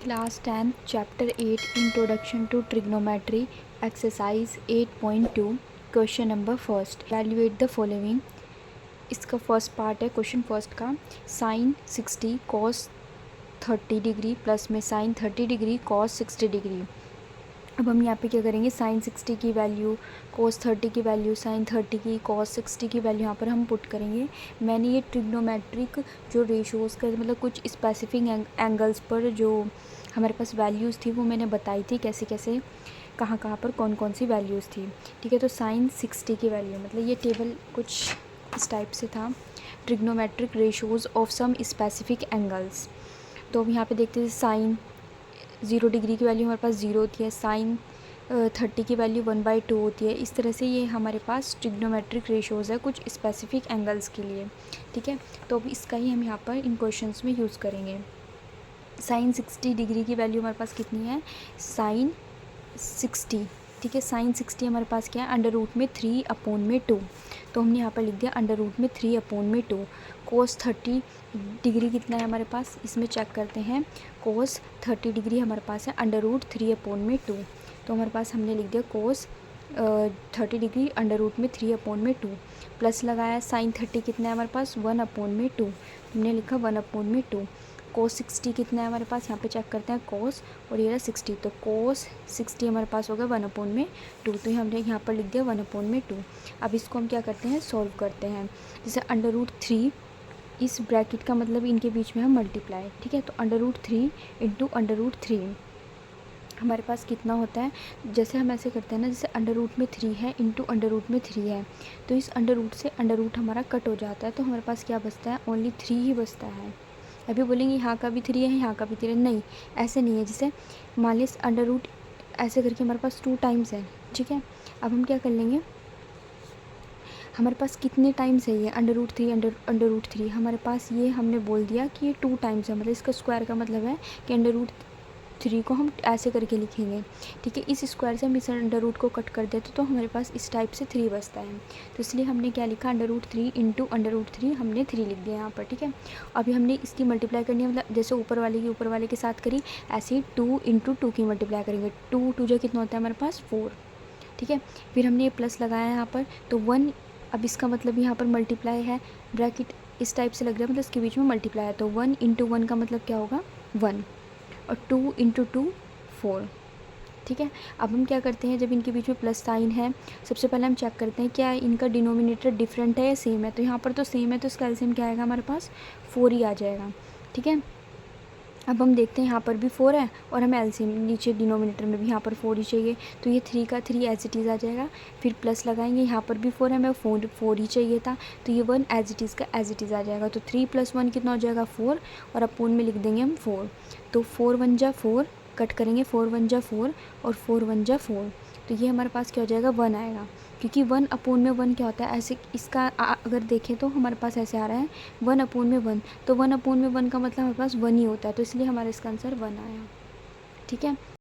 Class 10 Chapter 8 Introduction to Trigonometry Exercise 8.2 Question number first Evaluate the following। इसका first part है question first का sign 60 cos 30 degree plus में sign 30 degree cos 60 degree. अब हम यहाँ पे क्या करेंगे, साइन 60 की वैल्यू, कॉस 30 की वैल्यू, साइन 30 की, कॉस 60 की वैल्यू यहाँ पर हम पुट करेंगे। मैंने ये ट्रिग्नोमेट्रिक जो रेशोज़ का मतलब कुछ स्पेसिफिक एंगल्स पर जो हमारे पास वैल्यूज़ थी वो मैंने बताई थी, कैसे कैसे कहाँ कहाँ पर कौन कौन सी वैल्यूज़ थी। ठीक है, तो साइन 60 की वैल्यू मतलब ये टेबल कुछ इस टाइप से था, trigonometric ratios of some specific angles. तो अब यहाँ पे देखते हैं साइन 0 डिग्री की वैल्यू हमारे पास 0 होती है, साइन 30 की वैल्यू 1/2 होती है। इस तरह से ये हमारे पास ट्रिग्नोमेट्रिक रेशोज़ है कुछ स्पेसिफिक एंगल्स के लिए। ठीक है, तो अब इसका ही हम यहाँ पर इन क्वेश्चंस में यूज़ करेंगे। साइन 60 डिग्री की वैल्यू हमारे पास कितनी है, साइन 60। ठीक है, साइन 60 हमारे पास क्या है, अंडर रूट में 3/2। तो हमने यहाँ पर लिख दिया अंडर रूट में 3/2। कोस 30 डिग्री कितना है हमारे पास, इसमें चेक करते हैं। कोस 30 डिग्री हमारे पास है अंडर रूट 3/2। तो हमारे पास हमने लिख दिया कोस 30 डिग्री अंडर रूट में 3/2 प्लस लगाया। साइन 30 कितना है हमारे पास 1/2, हमने लिखा 1/2। कोस 60 कितना है हमारे पास, यहाँ पे चेक करते हैं कोस और ये रहा 60, तो कोस 60 हमारे पास हो गया 1/2। तो हमने यहाँ पर लिख दिया 1/2। अब इसको हम क्या करते हैं, सॉल्व करते हैं। जैसे अंडर रूट 3, इस ब्रैकेट का मतलब इनके बीच में हम मल्टीप्लाई। ठीक है, तो under root 3 into under root 3 हमारे पास कितना होता है, जैसे हम ऐसे करते हैं ना, जैसे अंडर रूट में 3 है इंटू अंडर रूट में 3 है, तो इस अंडर रूट से अंडर रूट हमारा कट हो जाता है, तो हमारे पास क्या बचता है, ओनली 3 ही बचता है। अभी बोलेंगे यहाँ का भी 3 है, यहाँ का भी 3 है, नहीं ऐसे नहीं है। जैसे मान लीजिए अंडर रूट ऐसे करके हमारे पास 2 टाइम्स है। ठीक है, अब हम क्या कर लेंगे, हमारे पास कितने टाइम्स है ये अंडर रूट 3 अंडर रूट 3 हमारे पास ये हमने बोल दिया कि ये 2 टाइम्स है, मतलब इसका स्क्वायर का मतलब है कि अंडर रूट 3 को हम ऐसे करके लिखेंगे। ठीक है, इस स्क्वायर से हम इस अंडर रूट को कट कर देते तो हमारे पास इस टाइप से 3 बचता है। तो इसलिए हमने क्या लिखा, under root 3 into under root 3 हमने 3 लिख दिया यहाँ पर। ठीक है, अभी हमने इसकी मल्टीप्लाई करनी है, मतलब जैसे ऊपर वाले के साथ करी ऐसे ही 2 इंटू 2 की मल्टीप्लाई करेंगे। 2 2 जो कितना होता है हमारे पास 4। ठीक है, फिर हमने ये प्लस लगाया यहाँ पर, तो 1, अब इसका मतलब यहाँ पर मल्टीप्लाई है, ब्रैकेट इस टाइप से लग रहा है, मतलब इसके बीच में मल्टीप्लाई है, तो 1 इंटू 1 का मतलब क्या होगा 1, और 2 इंटू 2 4। ठीक है, अब हम क्या करते हैं, जब इनके बीच में प्लस साइन है, सबसे पहले हम चेक करते हैं क्या इनका डिनोमिनेटर डिफरेंट है या सेम है। तो यहाँ पर तो सेम है, तो इसका एलसीएम क्या आएगा हमारे पास 4 ही आ जाएगा। ठीक है, अब हम देखते हैं यहाँ पर भी 4 है और हमें एलसीएम नीचे डिनोमिनेटर में भी यहाँ पर 4 ही चाहिए, तो ये 3 का 3 एज इट इज़ आ जाएगा। फिर प्लस लगाएंगे, यहाँ पर भी 4 है, हमें 4 ही चाहिए था, तो ये 1 एज इट इज़ का एज इट इज़ आ जाएगा। तो 3 + 1 कितना हो जाएगा 4, और अपोन में लिख देंगे हम 4। तो 4 1 जा 4, कट करेंगे 4 1 जा 4 और 4 1 जा 4, तो ये हमारे पास क्या हो जाएगा 1 आएगा, क्योंकि 1/1 क्या होता है ऐसे, इसका अगर देखें तो हमारे पास ऐसे आ रहा है 1/1, तो 1/1 का मतलब हमारे पास 1 ही होता है, तो इसलिए हमारा इसका आंसर 1 आया। ठीक है।